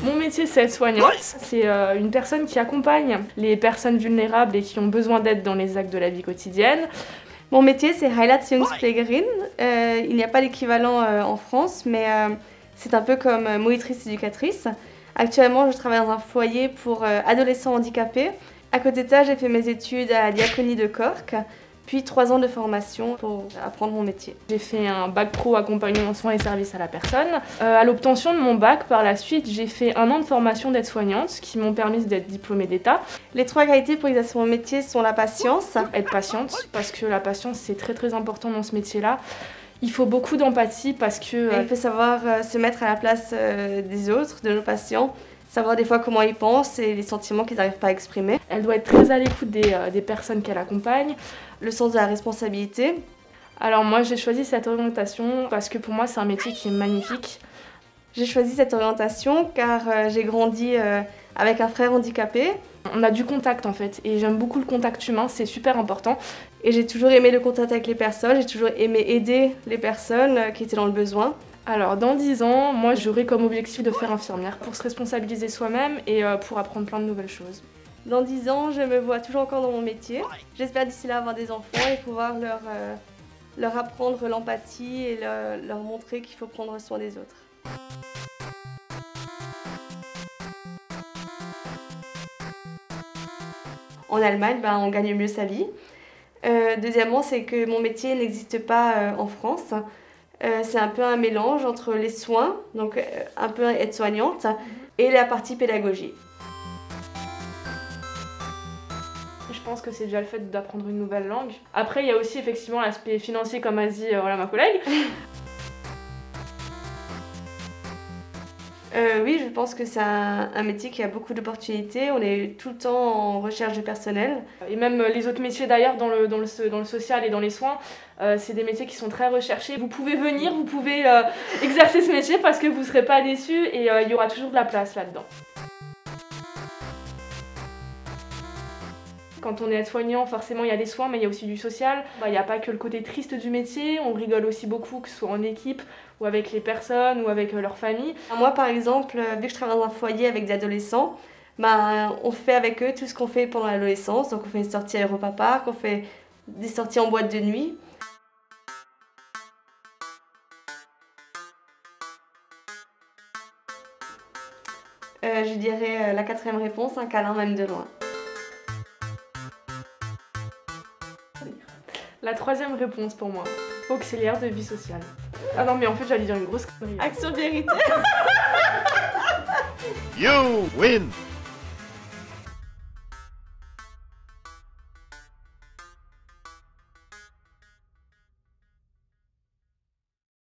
Mon métier, c'est aide-soignante. C'est une personne qui accompagne les personnes vulnérables et qui ont besoin d'aide dans les actes de la vie quotidienne. Mon métier, c'est Heilerziehungspflegerin. Il n'y a pas d'équivalent en France, mais c'est un peu comme monitrice éducatrice. Actuellement, je travaille dans un foyer pour adolescents handicapés. À côté de ça, j'ai fait mes études à la Diaconie de Cork, puis 3 ans de formation pour apprendre mon métier. J'ai fait un bac pro accompagnement soins et services à la personne. À l'obtention de mon bac, par la suite, j'ai fait 1 an de formation d'aide-soignante qui m'ont permis d'être diplômée d'État. Les 3 qualités pour exercer mon métier sont la patience. Être patiente, parce que la patience, c'est très important dans ce métier-là. Il faut beaucoup d'empathie parce que... Il faut savoir se mettre à la place des autres, de nos patients. Savoir des fois comment ils pensent et les sentiments qu'ils n'arrivent pas à exprimer. Elle doit être très à l'écoute des personnes qu'elle accompagne. Le sens de la responsabilité. Alors moi j'ai choisi cette orientation parce que pour moi c'est un métier qui est magnifique. J'ai choisi cette orientation car j'ai grandi avec un frère handicapé. On a du contact en fait et j'aime beaucoup le contact humain, c'est super important. Et j'ai toujours aimé le contact avec les personnes, j'ai toujours aimé aider les personnes qui étaient dans le besoin. Alors dans 10 ans, moi j'aurai comme objectif de faire infirmière pour se responsabiliser soi-même et pour apprendre plein de nouvelles choses. Dans 10 ans, je me vois toujours encore dans mon métier. J'espère d'ici là avoir des enfants et pouvoir leur apprendre l'empathie et leur montrer qu'il faut prendre soin des autres. En Allemagne, on gagne mieux sa vie. Deuxièmement, c'est que mon métier n'existe pas en France. C'est un peu un mélange entre les soins, donc un peu aide-soignante, et la partie pédagogie. Je pense que c'est déjà le fait d'apprendre une nouvelle langue. Après, il y a aussi effectivement l'aspect financier, comme a dit ma collègue. Oui, je pense que c'est un métier qui a beaucoup d'opportunités. On est tout le temps en recherche de personnel. Et même les autres métiers d'ailleurs dans le social et dans les soins, c'est des métiers qui sont très recherchés. Vous pouvez venir, vous pouvez exercer ce métier parce que vous ne serez pas déçus et il y aura toujours de la place là-dedans. Quand on est aide-soignant, forcément il y a des soins, mais il y a aussi du social. Il n'y a pas que le côté triste du métier, on rigole aussi beaucoup, que ce soit en équipe, ou avec les personnes, ou avec leur famille. Moi par exemple, vu que je travaille dans un foyer avec des adolescents, on fait avec eux tout ce qu'on fait pendant l'adolescence. Donc on fait des sorties à Europa Park, on fait des sorties en boîte de nuit. Je dirais la 4e réponse, un câlin même de loin. La 3e réponse pour moi, auxiliaire de vie sociale. Ah non mais en fait j'allais dire une grosse connerie. Action vérité. You win.